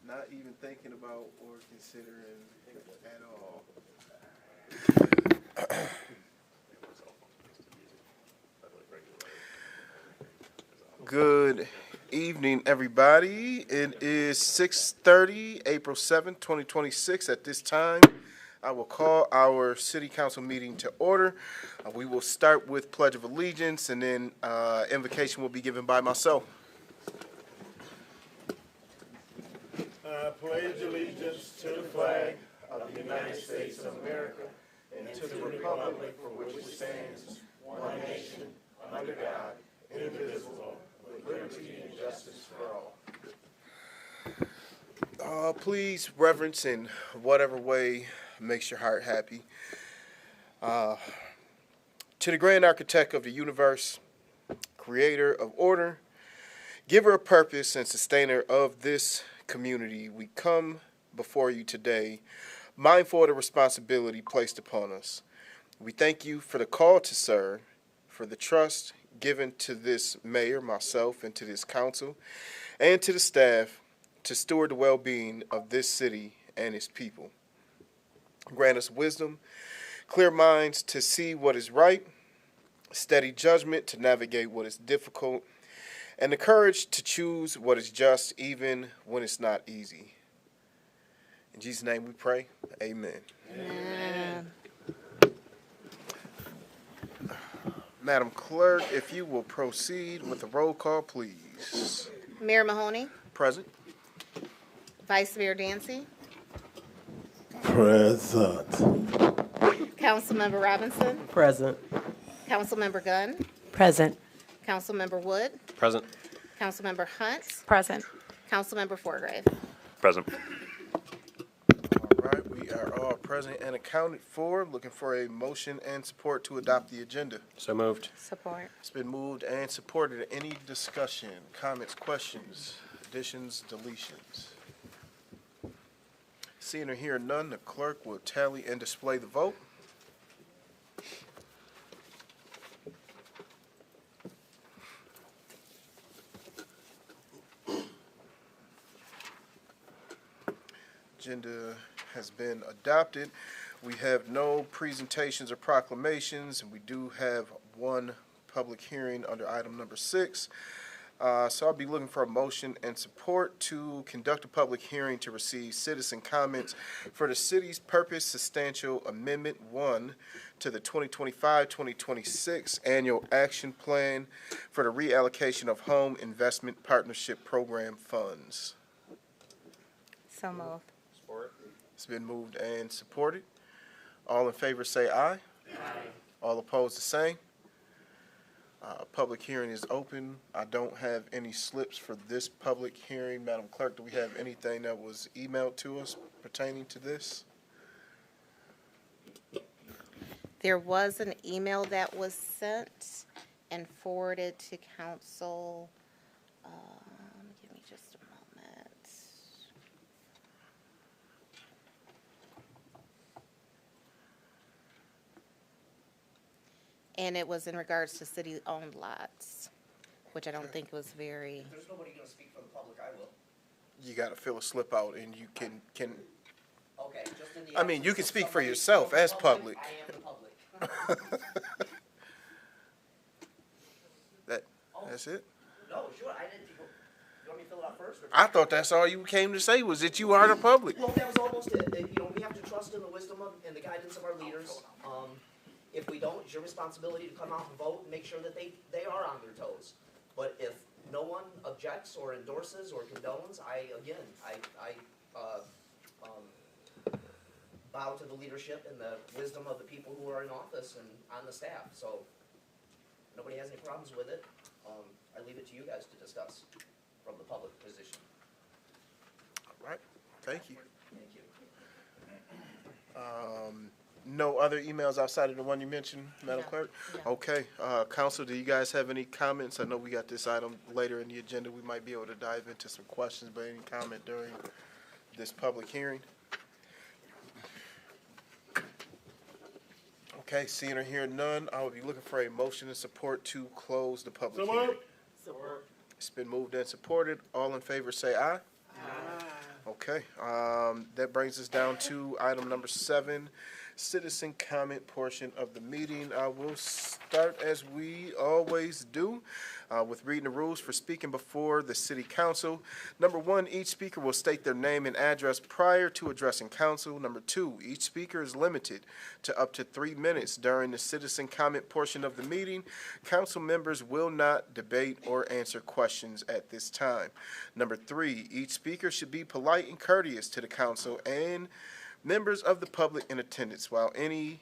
not even thinking about or considering at all. Good evening, everybody. It is 6:30, April 7th, 2026. At this time, I will call our city council meeting to order. We will start with Pledge of Allegiance, and then invocation will be given by myself. I pledge allegiance to the flag of the United States of America and to the republic for which it stands, one nation, under God, indivisible, with liberty and justice for all. Please reverence in whatever way makes your heart happy. To the grand architect of the universe, creator of order, giver of purpose, and sustainer of this community, we come before you today, mindful of the responsibility placed upon us. We thank you for the call to serve, for the trust given to this mayor, myself, and to this council, and to the staff to steward the well-being of this city and its people. Grant us wisdom, clear minds to see what is right, steady judgment to navigate what is difficult, and the courage to choose what is just even when it's not easy. In Jesus' name we pray, amen. Amen. Madam Clerk, if you will proceed with the roll call, please. Mayor Mahoney, Present. Vice Mayor Dancy, Present. Councilmember Robinson, Present. Councilmember Gunn, Present. Councilmember Wood, Present. Councilmember Hunt, Present. Councilmember Forgrave. Present. All right, we are all present and accounted for. Looking for a motion and support to adopt the agenda. So moved. Support. It's been moved and supported. Any discussion, comments, questions, additions, deletions? Seeing or hearing none, the clerk will tally and display the vote. Agenda has been adopted. We have no presentations or proclamations, and we do have one public hearing under item number 6. So I'll be looking for a motion and support to conduct a public hearing to receive citizen comments for the city's Purpose Substantial Amendment 1 to the 2025-2026 Annual Action Plan for the reallocation of Home Investment Partnership Program funds. So moved. It's been moved and supported. All in favor say aye. Aye. All opposed the same. Public hearing is open. I don't have any slips for this public hearing. Madam Clerk, do we have anything that was emailed to us pertaining to this? There was an email that was sent and forwarded to council. Give me just a moment. And it was in regards to city-owned lots, which I don't think was very. If there's nobody gonna speak for the public, I will. You gotta fill a slip out and you can, Okay, just in the. I mean, you can absence of speak for somebody yourself from the as public. I am the public. That's it? No, sure, I didn't, you want me to fill it out first? Or- I thought that's all you came to say was that you are the public. Well, that was almost it. We have to trust in the wisdom of, and the guidance of our leaders. If we don't, it's your responsibility to come out and vote and make sure that they are on their toes. But if no one objects or endorses or condones, I bow to the leadership and the wisdom of the people who are in office and on the staff. So, nobody has any problems with it. I leave it to you guys to discuss from the public position. All right, thank you. Thank you. No other emails outside of the one you mentioned, Madam No, Clerk? no. Okay, Council, do you guys have any comments? I know we got this item later in the agenda. We might be able to dive into some questions, but any comment during this public hearing? Okay, seeing or hearing none, I will be looking for a motion and support to close the public hearing. Support. It's been moved and supported. All in favor say aye. Aye. Okay, that brings us down to item number 7, citizen comment portion of the meeting. I will start as we always do with reading the rules for speaking before the city council. Number 1, each speaker will state their name and address prior to addressing council. Number 2, each speaker is limited to up to 3 minutes during the citizen comment portion of the meeting. Council members will not debate or answer questions at this time. Number 3, each speaker should be polite and courteous to the council and members of the public in attendance. While any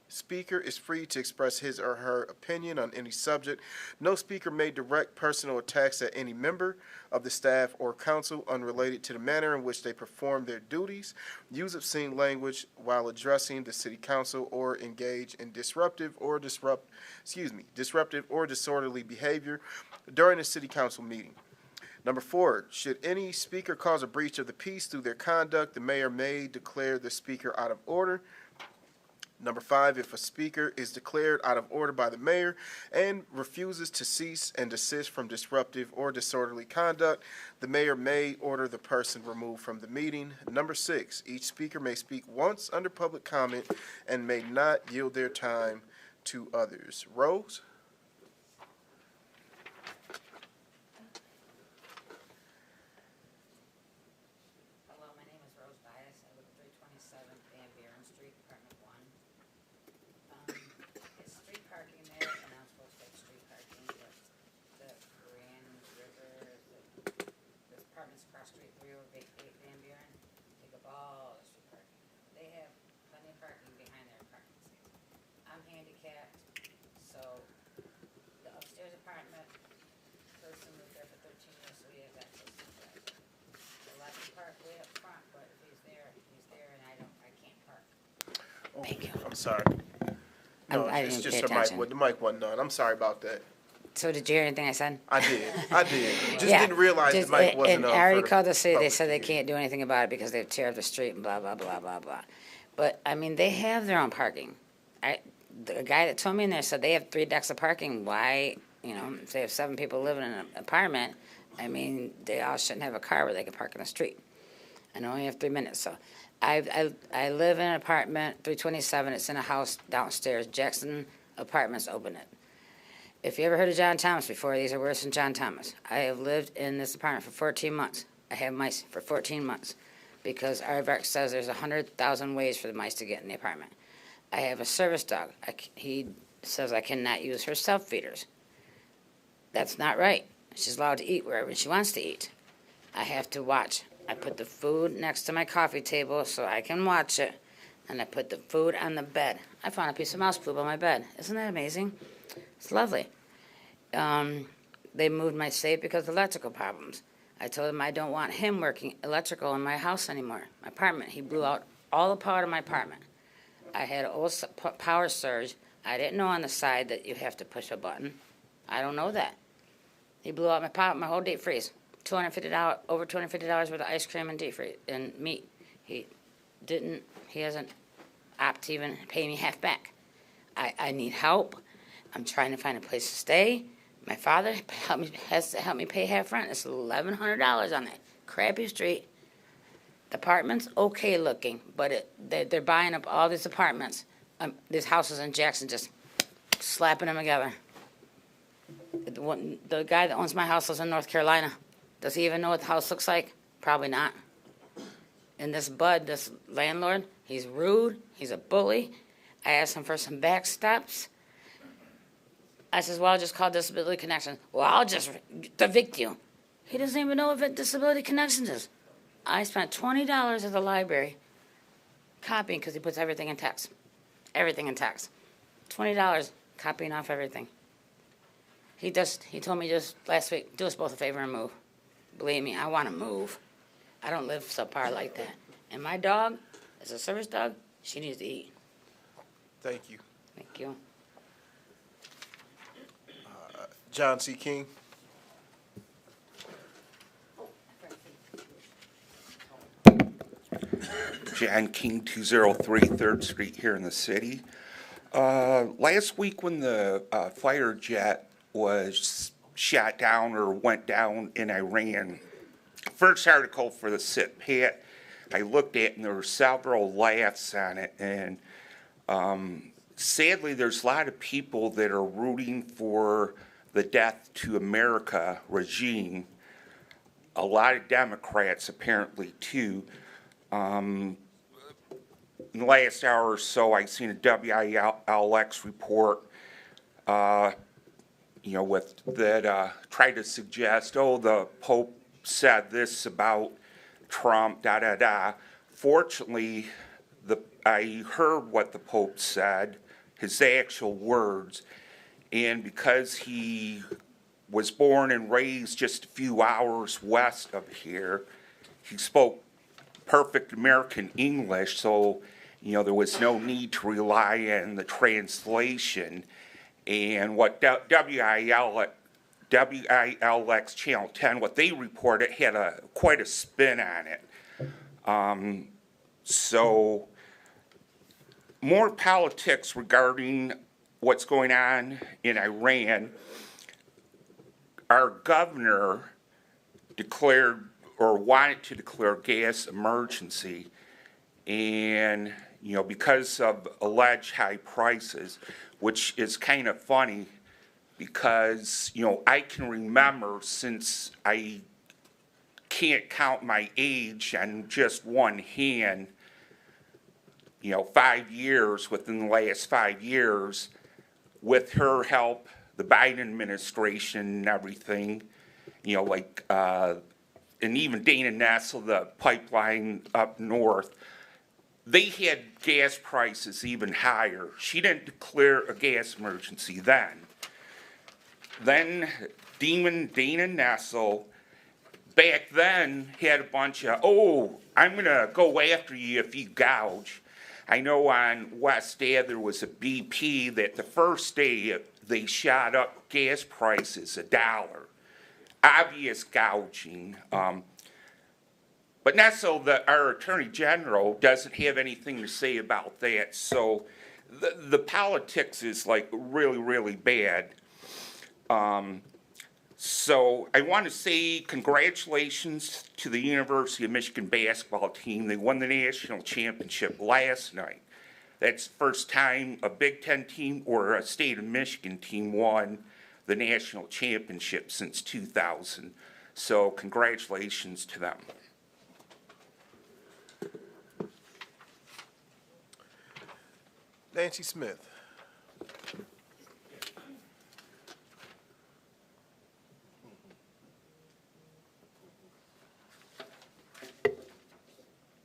speaker is free to express his or her opinion on any subject, no speaker may direct personal attacks at any member of the staff or council unrelated to the manner in which they perform their duties, use obscene language while addressing the city council, or engage in disruptive or disorderly behavior during a city council meeting. Number 4, should any speaker cause a breach of the peace through their conduct, the mayor may declare the speaker out of order. Number 5, if a speaker is declared out of order by the mayor and refuses to cease and desist from disruptive or disorderly conduct, the mayor may order the person removed from the meeting. Number 6, each speaker may speak once under public comment and may not yield their time to others. Rose? Hello, my name is Rose Bias. I live at 327 Van Buren Street, apartment 1. It's street parking there, and I'm supposed to take street parking, but the Grand River, the apartments across the street, 308 Van Buren, take up all the street parking. They have plenty of parking behind their parking spaces. I'm handicapped, so the upstairs apartment person lived there for 13 years, so he has access to the driveway. They let me park way up front, but if he's there, and I can't park. Thank you. I'm sorry. No, I it's didn't just pay her mic. attention. The mic wasn't on. I'm sorry about that. So did you hear anything I said? I did. Just Yeah, didn't realize just- the mic wasn't and on. I already for called the city, they public said they to hear. can't do anything about it because they tear up the street and blah, blah, blah, blah, blah. But, I mean, they have their own parking. The guy that told me in there said they have 3 decks of parking. Why, if they have 7 people living in an apartment, I mean, they all shouldn't have a car where they can park in the street. And I only have 3 minutes, so. I live in an apartment, 327, it's in a house downstairs, Jackson Apartments open it. If you ever heard of John Thomas before, these are worse than John Thomas. I have lived in this apartment for 14 months. I have mice for 14 months because Aardvark says there's 100,000 ways for the mice to get in the apartment. I have a service dog. He says I cannot use her self-feeders. That's not right. She's allowed to eat wherever she wants to eat. I have to watch. I put the food next to my coffee table so I can watch it, and I put the food on the bed. I found a piece of mouse poop on my bed. Isn't that amazing? It's lovely. They moved my safe because of electrical problems. I told him I don't want him working electrical in my house anymore, my apartment. He blew out all the power to my apartment. I had an old power surge. I didn't know on the side that you have to push a button. I don't know that. He blew out my power, my whole deep freeze. Over $250 worth of ice cream and deep freeze and meat. He hasn't opted to even pay me half back. I need help. I'm trying to find a place to stay. My father has to help me pay half rent. It's $1,100 on that crappy street. The apartment's okay looking, but they're buying up all these apartments. These houses in Jackson, just slapping them together. The guy that owns my house lives in North Carolina. Does he even know what the house looks like? Probably not. And this Bud, this landlord, he's rude. He's a bully. I asked him for some back steps. I says, well, I'll just call Disability Connections. Well, I'll just evict you. He doesn't even know what Disability Connections is. I spent $20 at the library copying because he puts everything in text. Everything in text. $20 copying off everything. He told me just last week, do us both a favor and move. Believe me, I want to move. I don't live subpar like that. And my dog is a service dog. She needs to eat. Thank you. Thank you. John C. King. John King, 203 3rd Street here in the city. Last week when the fighter jet was shot down or went down in Iran, first article for the SIT-PAT I looked at, and there were several laughs on it, and sadly, there's a lot of people that are rooting for the death to America regime. A lot of Democrats, apparently, too. In the last hour or so, I've seen a WILX report, tried to suggest, oh, the Pope said this about Trump, da-da-da. Fortunately, I heard what the Pope said, his actual words, and because he was born and raised just a few hours west of here, he spoke perfect American English, so there was no need to rely on the translation. And what WILX Channel 10, what they reported, had quite a spin on it. So more politics regarding what's going on in Iran. Our governor declared or wanted to declare gas emergency, and because of alleged high prices, which is kind of funny because I can remember, since I can't count my age on just one hand, 5 years, within the last 5 years, with her help, the Biden administration and everything, and even Dana Nessel, the pipeline up north, they had gas prices even higher. She didn't declare a gas emergency then. Then Demon Dana Nessel back then had a bunch of, oh, I'm going to go after you if you gouge. I know on West Ave there was a BP that the first day they shot up gas prices $1. Obvious gouging. But Nessel, our Attorney General, doesn't have anything to say about that. So the politics is like really, really bad. So I want to say congratulations to the University of Michigan basketball team. They won the national championship last night. That's the first time a Big Ten team or a state of Michigan team won the national championship since 2000. So congratulations to them. Nancy Smith.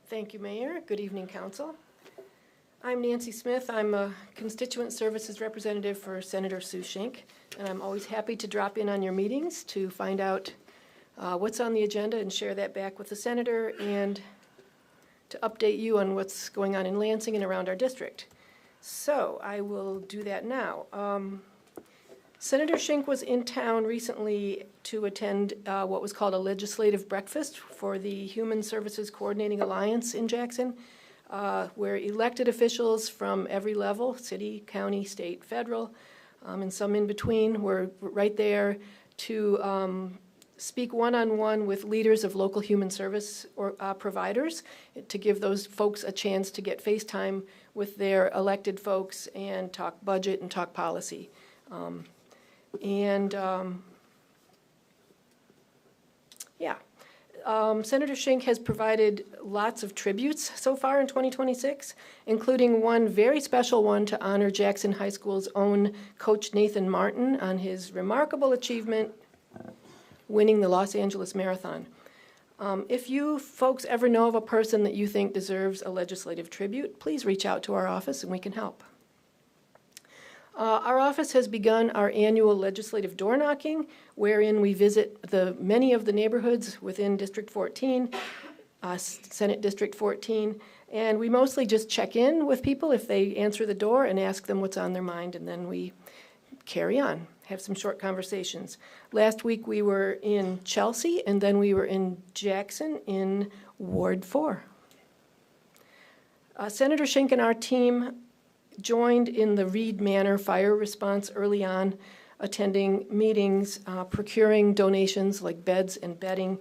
Thank you, Mayor. Good evening, Council. I'm Nancy Smith. I'm a constituent services representative for Senator Sue Schenck, and I'm always happy to drop in on your meetings to find out what's on the agenda and share that back with the senator, and to update you on what's going on in Lansing and around our district. So I will do that now. Senator Schenck was in town recently to attend what was called a legislative breakfast for the Human Services Coordinating Alliance in Jackson, where elected officials from every level, city, county, state, federal, and some in between, were right there to speak one-on-one with leaders of local human service or providers, to give those folks a chance to get face time with their elected folks and talk budget and talk policy. Senator Schenck has provided lots of tributes so far in 2026, including one very special one to honor Jackson High School's own Coach Nathan Martin on his remarkable achievement winning the Los Angeles Marathon. If you folks ever know of a person that you think deserves a legislative tribute, please reach out to our office and we can help. Our office has begun our annual legislative door knocking, wherein we visit many of the neighborhoods within District 14, Senate District 14, and we mostly just check in with people if they answer the door and ask them what's on their mind, and then we carry on, have some short conversations. Last week we were in Chelsea, and then we were in Jackson in Ward 4. Senator Schenck and our team joined in the Reed Manor fire response early on, attending meetings, procuring donations like beds and bedding,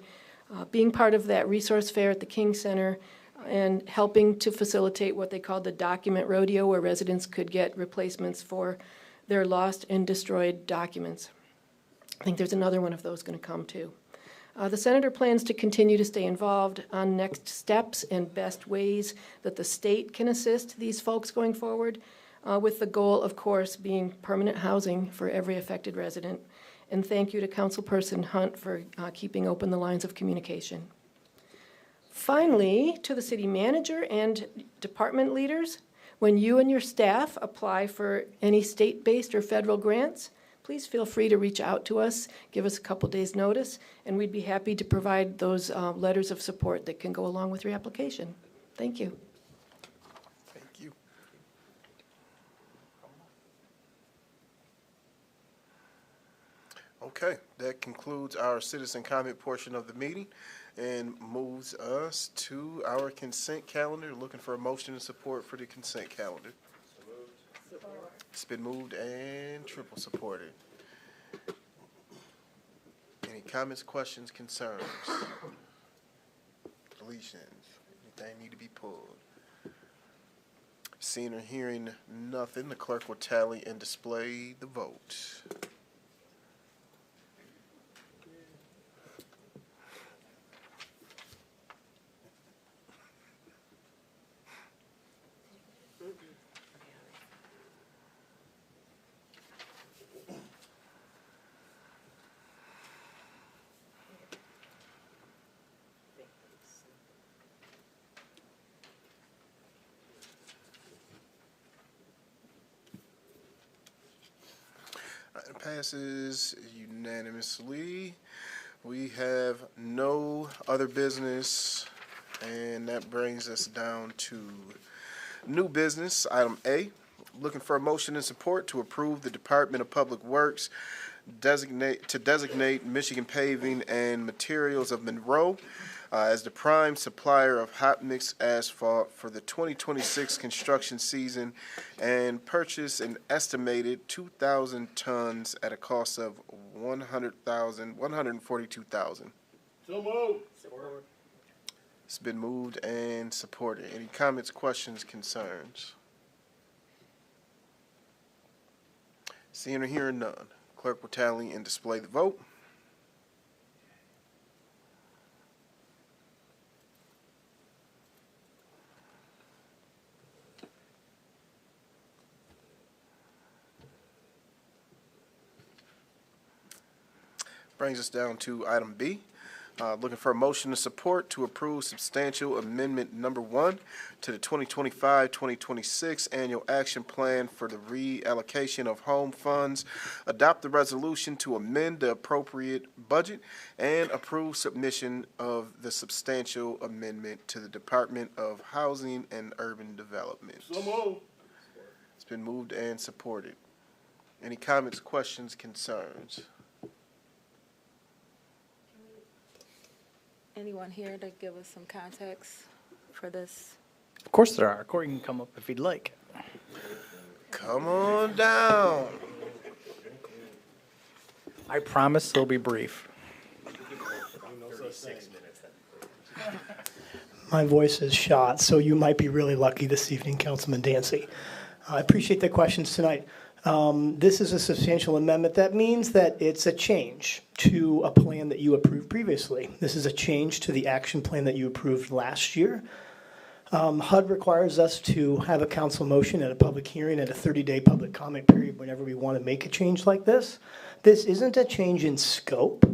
being part of that resource fair at the King Center, and helping to facilitate what they called the document rodeo, where residents could get replacements for their lost and destroyed documents. I think there's another one of those going to come too. The senator plans to continue to stay involved on next steps and best ways that the state can assist these folks going forward, with the goal, of course, being permanent housing for every affected resident. And thank you to Councilperson Hunt for keeping open the lines of communication. Finally, to the city manager and department leaders, when you and your staff apply for any state-based or federal grants, please feel free to reach out to us, give us a couple days' notice, and we'd be happy to provide those letters of support that can go along with your application. Thank you. Thank you. Okay, that concludes our citizen comment portion of the meeting and moves us to our consent calendar. Looking for a motion and support for the consent calendar. It's been moved and triple supported. Any comments, questions, concerns? Deletions? Anything need to be pulled? Seeing or hearing nothing, the clerk will tally and display the vote. Item passes unanimously. We have no other business, and that brings us down to new business. Item A, looking for a motion and support to approve the Department of Public Works designate Michigan Paving and Materials of Monroe as the prime supplier of hot mix asphalt for the 2026 construction season and purchase an estimated 2,000 tons at a cost of $142,000. So moved. It's been moved and supported. Any comments, questions, concerns? Seeing or hearing none, clerk will tally and display the vote. Brings us down to item B. Looking for a motion of support to approve substantial amendment number 1 to the 2025-2026 annual action plan for the reallocation of home funds, adopt the resolution to amend the appropriate budget, and approve submission of the substantial amendment to the Department of Housing and Urban Development. So moved. It's been moved and supported. Any comments, questions, concerns? Anyone here to give us some context for this? Of course there are. Corey can come up if he'd like. Come on down. I promise they'll be brief. My voice is shot, so you might be really lucky this evening, Councilman Dancy. I appreciate the questions tonight. This is a substantial amendment. That means that it's a change to a plan that you approved previously. This is a change to the action plan that you approved last year. HUD requires us to have a council motion and a public hearing and a 30-day public comment period whenever we want to make a change like this. This isn't a change in scope.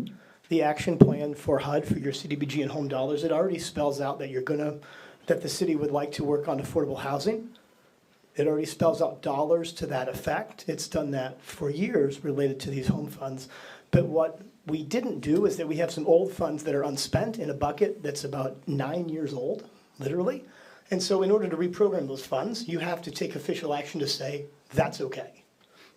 The action plan for HUD for your CDBG and home dollars, it already spells out that that the city would like to work on affordable housing. It already spells out dollars to that effect. It's done that for years related to these home funds. But what we didn't do is that we have some old funds that are unspent in a bucket that's about 9 years old, literally. And so in order to reprogram those funds, you have to take official action to say, that's okay.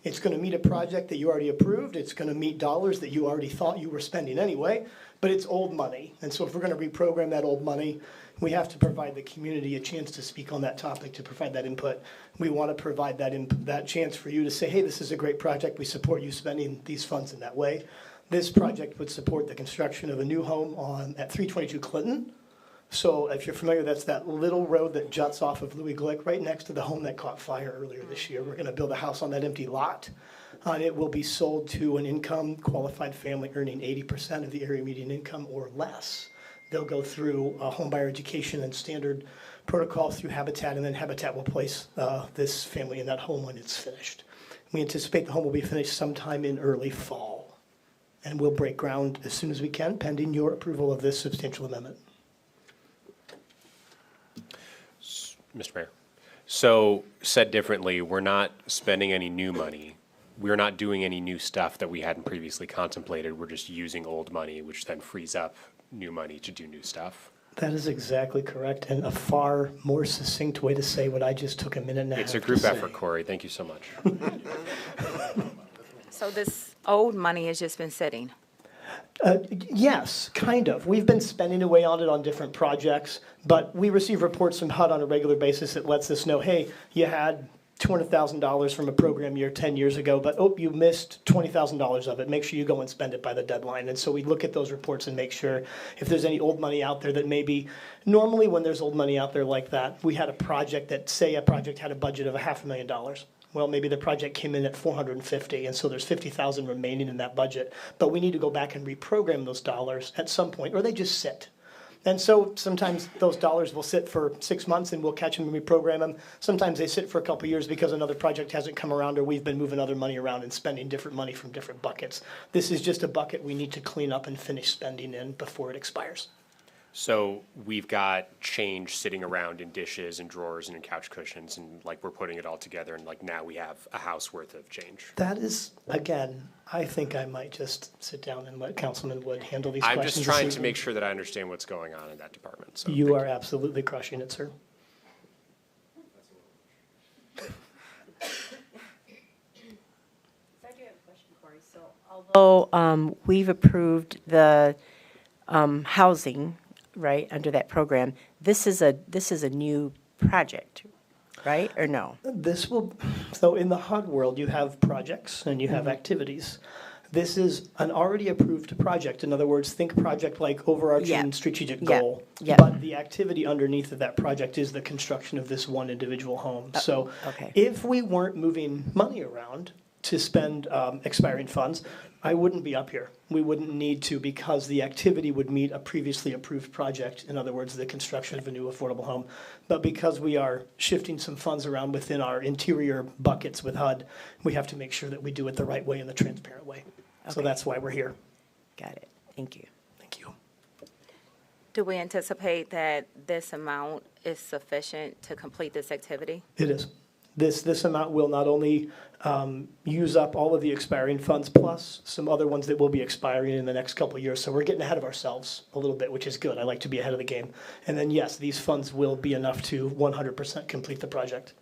It's going to meet a project that you already approved. It's going to meet dollars that you already thought you were spending anyway, but it's old money. And so if we're going to reprogram that old money, we have to provide the community a chance to speak on that topic, to provide that input. We want to provide that chance for you to say, hey, this is a great project. We support you spending these funds in that way. This project would support the construction of a new home at 322 Clinton. So if you're familiar, that's that little road that juts off of Louis Glick, right next to the home that caught fire earlier this year. We're gonna build a house on that empty lot. And it will be sold to an income qualified family earning 80% of the area median income or less. They'll go through home buyer education and standard protocol through Habitat, and then Habitat will place this family in that home when it's finished. We anticipate the home will be finished sometime in early fall. And we'll break ground as soon as we can, pending your approval of this substantial amendment. Mr. Mayor. So, said differently, we're not spending any new money. We're not doing any new stuff that we hadn't previously contemplated. We're just using old money, which then frees up new money to do new stuff. That is exactly correct, and a far more succinct way to say what I just took a minute and a half It's to a group say. effort, Corey. Thank you so much. So this old money has just been sitting? Yes, kind of. We've been spending away on it on different projects, but we receive reports from HUD on a regular basis that lets us know, hey, you had $200,000 from a program year 10 years ago, but oh, you missed $20,000 of it. Make sure you go and spend it by the deadline. And so we look at those reports and make sure if there's any old money out there that maybe, normally when there's old money out there like that, we had a project that, say a project had a budget of $500,000. Well, maybe the project came in at 450, and so there's 50,000 remaining in that budget. But we need to go back and reprogram those dollars at some point, or they just sit. And so sometimes those dollars will sit for 6 months and we'll catch them and reprogram them. Sometimes they sit for a couple of years because another project hasn't come around or we've been moving other money around and spending different money from different buckets. This is just a bucket we need to clean up and finish spending in before it expires. So we've got change sitting around in dishes and drawers and in couch cushions, and like we're putting it all together, and like now we have a house worth of change. That is, again, I think I might just sit down and let Councilman Wood handle these I'm questions. just this trying to evening. make sure that I understand what's going on in that department. So You thank are absolutely crushing it, sir. I do have a question, Corey. So although we've approved the housing, right, under that program, this is a new project, right, or no? This will, so in the HUD world, you have projects and you have activities. This is an already approved project. In other words, think project like overarching Yeah. strategic Yeah. goal. Yeah. But the activity underneath of that project is the construction of this one individual home. So okay. if we weren't moving money around to spend expiring funds, I wouldn't be up here. We wouldn't need to because the activity would meet a previously approved project, in other words, the construction of a new affordable home. But because we are shifting some funds around within our interior buckets with HUD, we have to make sure that we do it the right way and the transparent way. So Okay. that's why we're here. Got it. Thank you. Thank you. Do we anticipate that this amount is sufficient to complete this activity? It is. This amount will not only use up all of the expiring funds plus some other ones that will be expiring in the next couple of years. So we're getting ahead of ourselves a little bit, which is good. I like to be ahead of the game. And then, yes, these funds will be enough to 100% complete the project.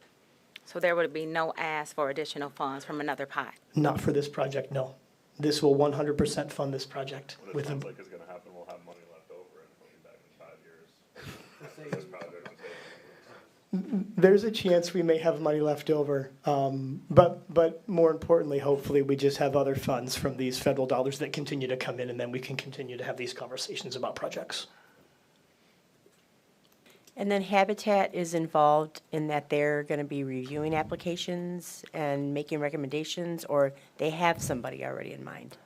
So there would be no ask for additional funds from another pot? Not for this project, no. This will 100% fund this project. What it With sounds a, like is gonna happen, we'll have money left over and we'll be back in 5 years. This project is there's a chance we may have money left over, but more importantly, hopefully, we just have other funds from these federal dollars that continue to come in, and then we can continue to have these conversations about projects. And then Habitat is involved in that they're going to be reviewing applications and making recommendations, or they have somebody already in mind?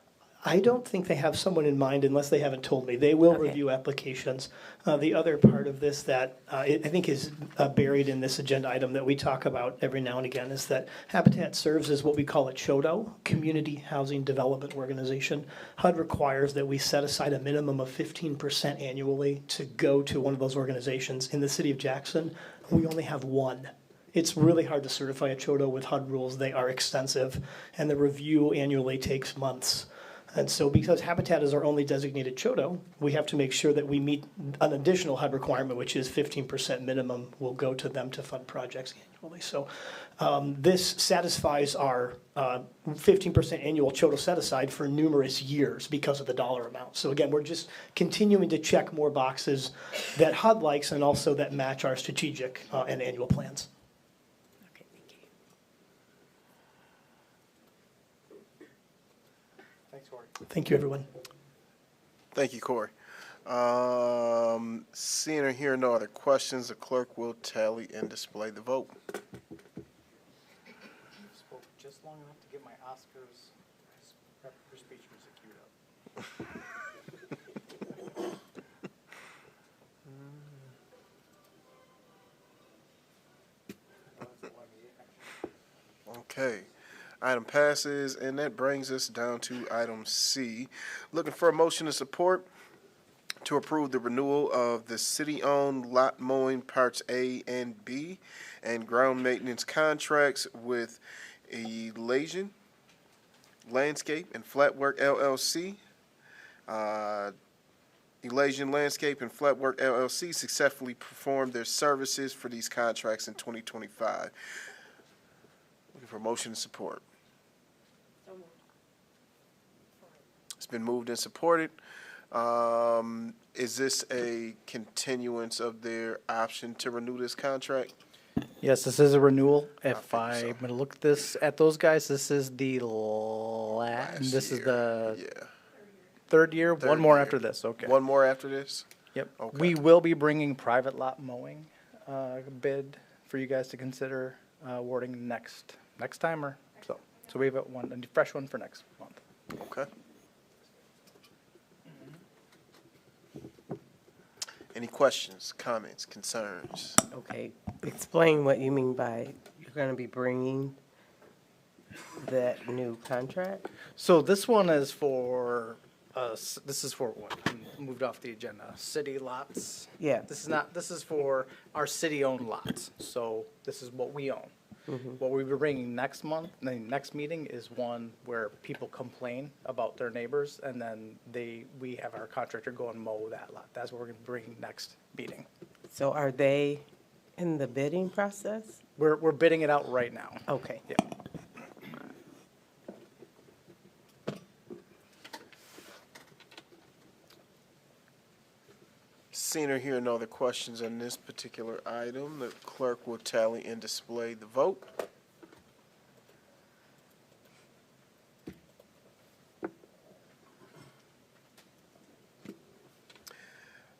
I don't think they have someone in mind unless they haven't told me. They will Okay. review applications. The other part of this that I think is buried in this agenda item that we talk about every now and again is that Habitat serves as what we call a CHODO, Community Housing Development Organization. HUD requires that we set aside a minimum of 15% annually to go to one of those organizations. In the city of Jackson, we only have one. It's really hard to certify a CHODO with HUD rules. They are extensive, and the review annually takes months. And so because Habitat is our only designated CHODO, we have to make sure that we meet an additional HUD requirement, which is 15% minimum will go to them to fund projects annually. So this satisfies our 15% annual CHODO set aside for numerous years because of the dollar amount. So again, we're just continuing to check more boxes that HUD likes and also that match our strategic and annual plans. Okay, thank you. Thank you, everyone. Thank you, Corey. Seeing or hearing no other questions, the clerk will tally and display the vote. Spoke just long enough to get my Oscars for speech music queued up. Okay. Item passes, and that brings us down to item C. Looking for a motion to support to approve the renewal of the city-owned lot mowing parts A and B and ground maintenance contracts with Elasian Landscape and Flatwork LLC. Elasian Landscape and Flatwork LLC successfully performed their services for these contracts in 2025. Looking for a motion to support. It's been moved and supported. Is this a continuance of their option to renew this contract? Yes, this is a renewal. If think so. I'm gonna look at those guys, this is the this is year. the Yeah. third year. Third One more year. after this. Okay. One more after this? Yep. Okay. We will be bringing private lot mowing bid for you guys to consider awarding next time or so. So we have a fresh one for next month. Okay. Any questions, comments, concerns? Okay, explain what you mean by you're gonna be bringing that new contract? So this one is for this is for what? Moved off the agenda. City lots. Yeah. This is for our city-owned lots. So this is what we own. What we'll be bringing next month, the next meeting is one where people complain about their neighbors, and then we have our contractor go and mow that lot. That's what we're gonna bring next meeting. So are they in the bidding process? We're bidding it out right now. Okay. Yeah. Seeing or hearing no other questions on this particular item, the clerk will tally and display the vote.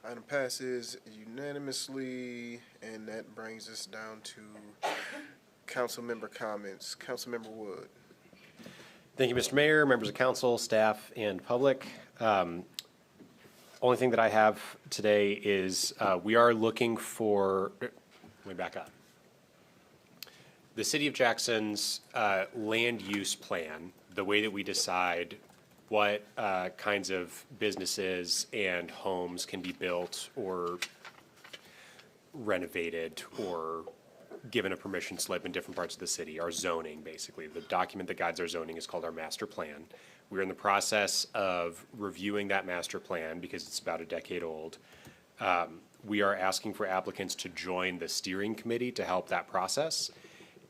Item passes unanimously, and that brings us down to council member comments. Councilmember Wood. Thank you, Mr. Mayor, members of council, staff, and public. Only thing that I have today is we are looking for, let me back up. The City of Jackson's land use plan, the way that we decide what kinds of businesses and homes can be built or renovated or given a permission slip in different parts of the city, our zoning, basically. The document that guides our zoning is called our master plan. We're in the process of reviewing that master plan because it's about a decade old. We are asking for applicants to join the steering committee to help that process.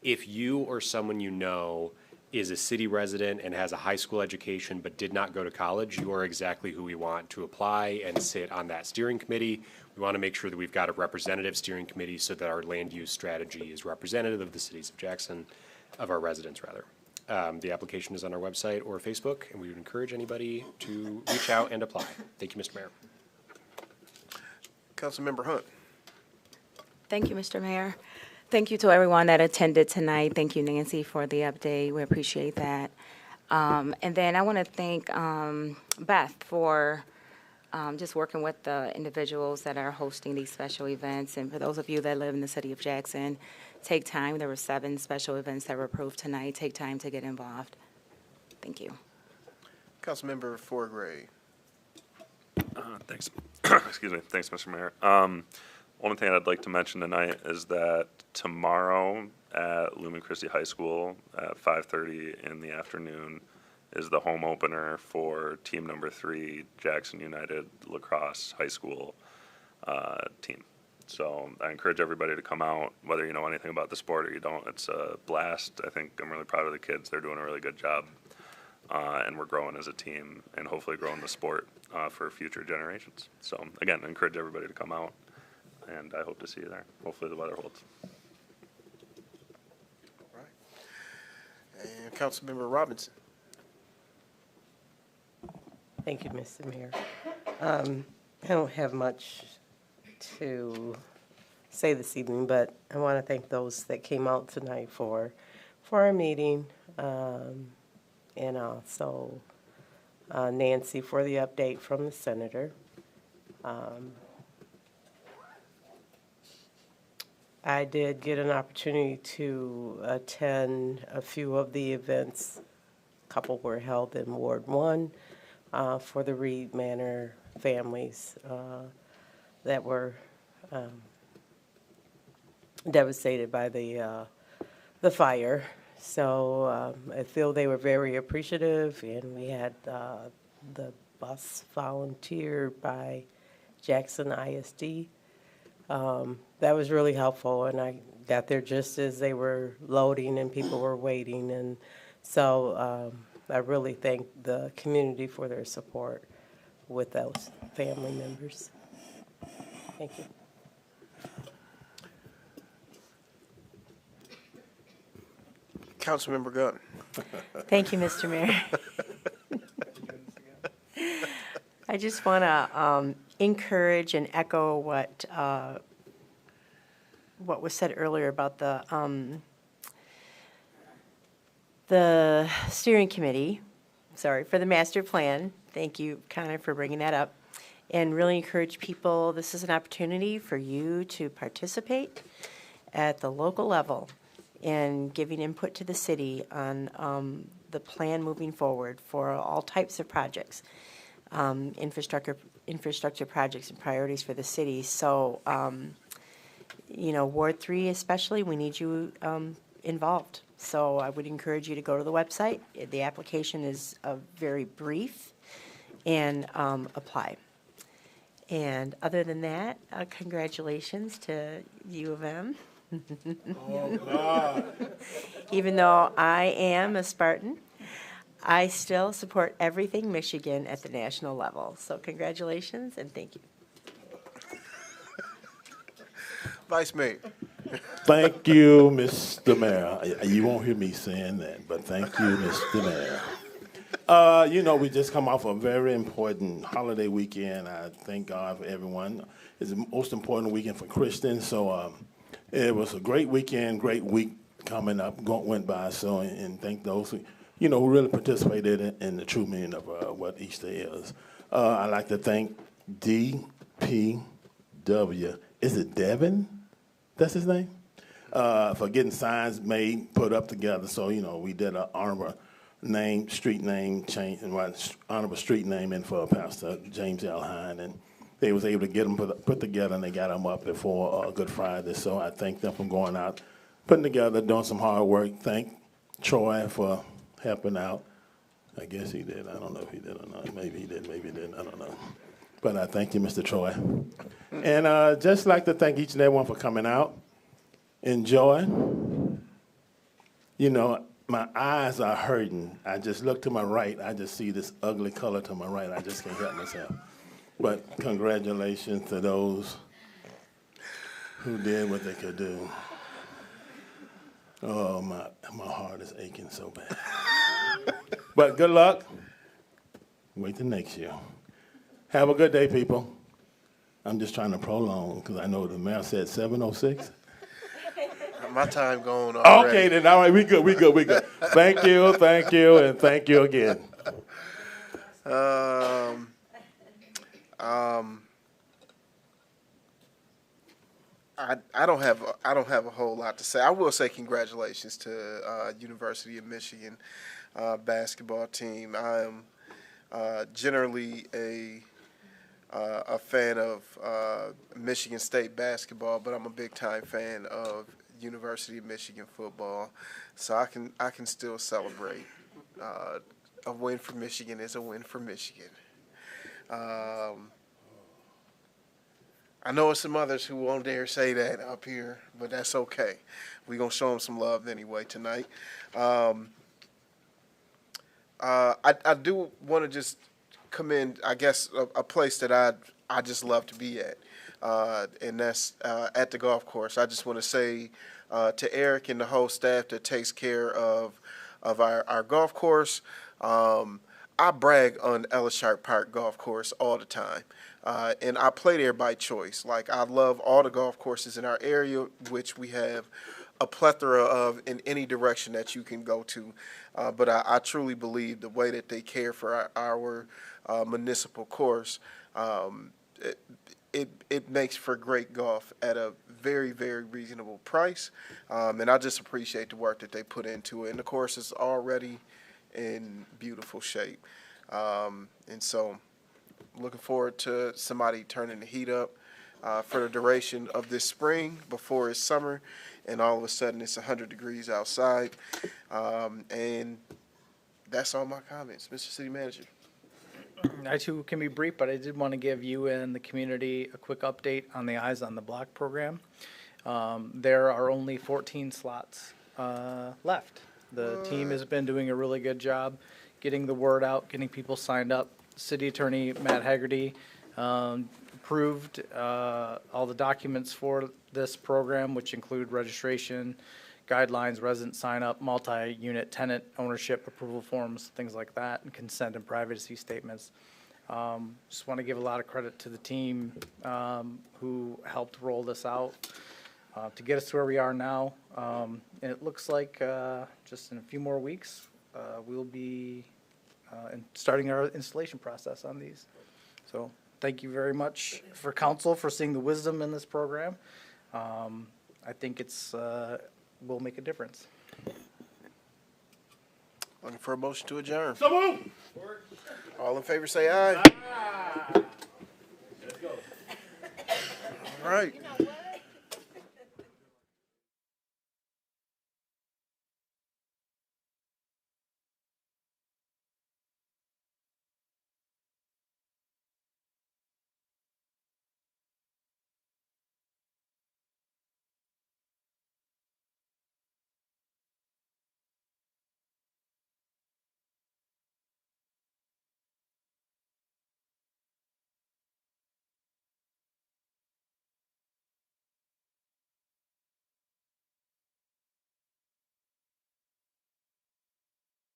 If you or someone you know is a city resident and has a high school education but did not go to college, you are exactly who we want to apply and sit on that steering committee. We want to make sure that we've got a representative steering committee so that our land use strategy is representative of the cities of Jackson, of our residents rather. The application is on our website or Facebook, and we would encourage anybody to reach out and apply. Thank you, Mr. Mayor. Councilmember Hunt. Thank you, Mr. Mayor. Thank you to everyone that attended tonight. Thank you, Nancy, for the update. We appreciate that. And then I want to thank Beth for just working with the individuals that are hosting these special events. And for those of you that live in the city of Jackson, take time. There were 7 special events that were approved tonight. Take time to get involved. Thank you. Councilmember Forgray. Thanks. Excuse me. Thanks, Mr. Mayor. One thing I'd like to mention tonight is that tomorrow at Lumen Christi High School at 5:30 in the afternoon is the home opener for team number 3, Jackson United Lacrosse High School team. So I encourage everybody to come out, whether you know anything about the sport or you don't. It's a blast. I think I'm really proud of the kids. They're doing a really good job. And we're growing as a team and hopefully growing the sport for future generations. So again, I encourage everybody to come out, and I hope to see you there. Hopefully the weather holds. All right. And Councilmember Robinson. Thank you, Mr. Mayor. I don't have much to say this evening, but I want to thank those that came out tonight for our meeting, and also Nancy for the update from the senator. I did get an opportunity to attend a few of the events. A couple were held in Ward 1 for the Reed Manor families that were devastated by the fire. So I feel they were very appreciative, and we had the bus volunteered by Jackson ISD. That was really helpful, and I got there just as they were loading and people were waiting, and so I really thank the community for their support with those family members. Thank you. Councilmember Gunn. Thank you, Mr. Mayor. I just want to encourage and echo what was said earlier about the steering committee, for the master plan. Thank you, Connor, for bringing that up. And really encourage people, this is an opportunity for you to participate at the local level in giving input to the city on the plan moving forward for all types of projects, infrastructure projects and priorities for the city. So, Ward 3 especially, we need you involved. So I would encourage you to go to the website. The application is very brief, and apply. And other than that, congratulations to U of M. Oh, God. Even though I am a Spartan, I still support everything Michigan at the national level. So congratulations and thank you. Vice Mayor. Thank you, Mr. Mayor. You won't hear me saying that, but thank you, Mr. Mayor. We just come off a very important holiday weekend. I thank God for everyone. It's the most important weekend for Christians, so it was a great weekend, great week coming up, went by. So, and thank those who really participated in the true meaning of what Easter is. I'd like to thank DPW. Is it Devin? That's his name? For getting signs made, put up together. So, we did an honorable street name change, and honorable street name in for Pastor James L. Hine, and they was able to get them put together, and they got them up before Good Friday. So I thank them for going out, putting together, doing some hard work. Thank Troy for helping out. I guess he did. I don't know if he did or not. Maybe he did, maybe he didn't. I don't know. But I thank you, Mr. Troy. And just like to thank each and everyone for coming out. Enjoy. My eyes are hurting. I just look to my right. I just see this ugly color to my right. I just can't help myself. But congratulations to those who did what they could do. Oh, my heart is aching so bad. But good luck. Wait till next year. Have a good day, people. I'm just trying to prolong because I know the mayor said 7:06. My time going already. Okay, then, all right, we good. Thank you, and thank you again. I don't have a whole lot to say. I will say congratulations to University of Michigan basketball team. I am generally a fan of Michigan State basketball, but I'm a big time fan of University of Michigan football, so I can still celebrate. A win for Michigan is a win for Michigan. I know it's some others who won't dare say that up here, but that's okay. We're going to show them some love anyway tonight. I do want to just commend, I guess, a place that I just love to be at, and that's at the golf course. I just want to say to Eric and the whole staff that takes care of our golf course, I brag on Ellis Sharp Park Golf Course all the time. And I play there by choice. Like, I love all the golf courses in our area, which we have a plethora of in any direction that you can go to. But I truly believe the way that they care for our municipal course, it makes for great golf at a very, very reasonable price. And I just appreciate the work that they put into it. And the course is already in beautiful shape. And so looking forward to somebody turning the heat up for the duration of this spring before it's summer. And all of a sudden it's 100 degrees outside. And that's all my comments. Mr. City Manager. I too can be brief, but I did want to give you and the community a quick update on the Eyes on the Block program. There are only 14 slots left. The team has been doing a really good job getting the word out, getting people signed up. City Attorney Matt Haggerty approved all the documents for this program, which include registration, guidelines, resident sign-up, multi-unit tenant ownership approval forms, things like that, and consent and privacy statements. Just want to give a lot of credit to the team who helped roll this out to get us to where we are now. And it looks like just in a few more weeks, we'll be starting our installation process on these. So thank you very much for council for seeing the wisdom in this program. I think it's will make a difference. Looking for a motion to adjourn. So move. All in favor say aye. All right.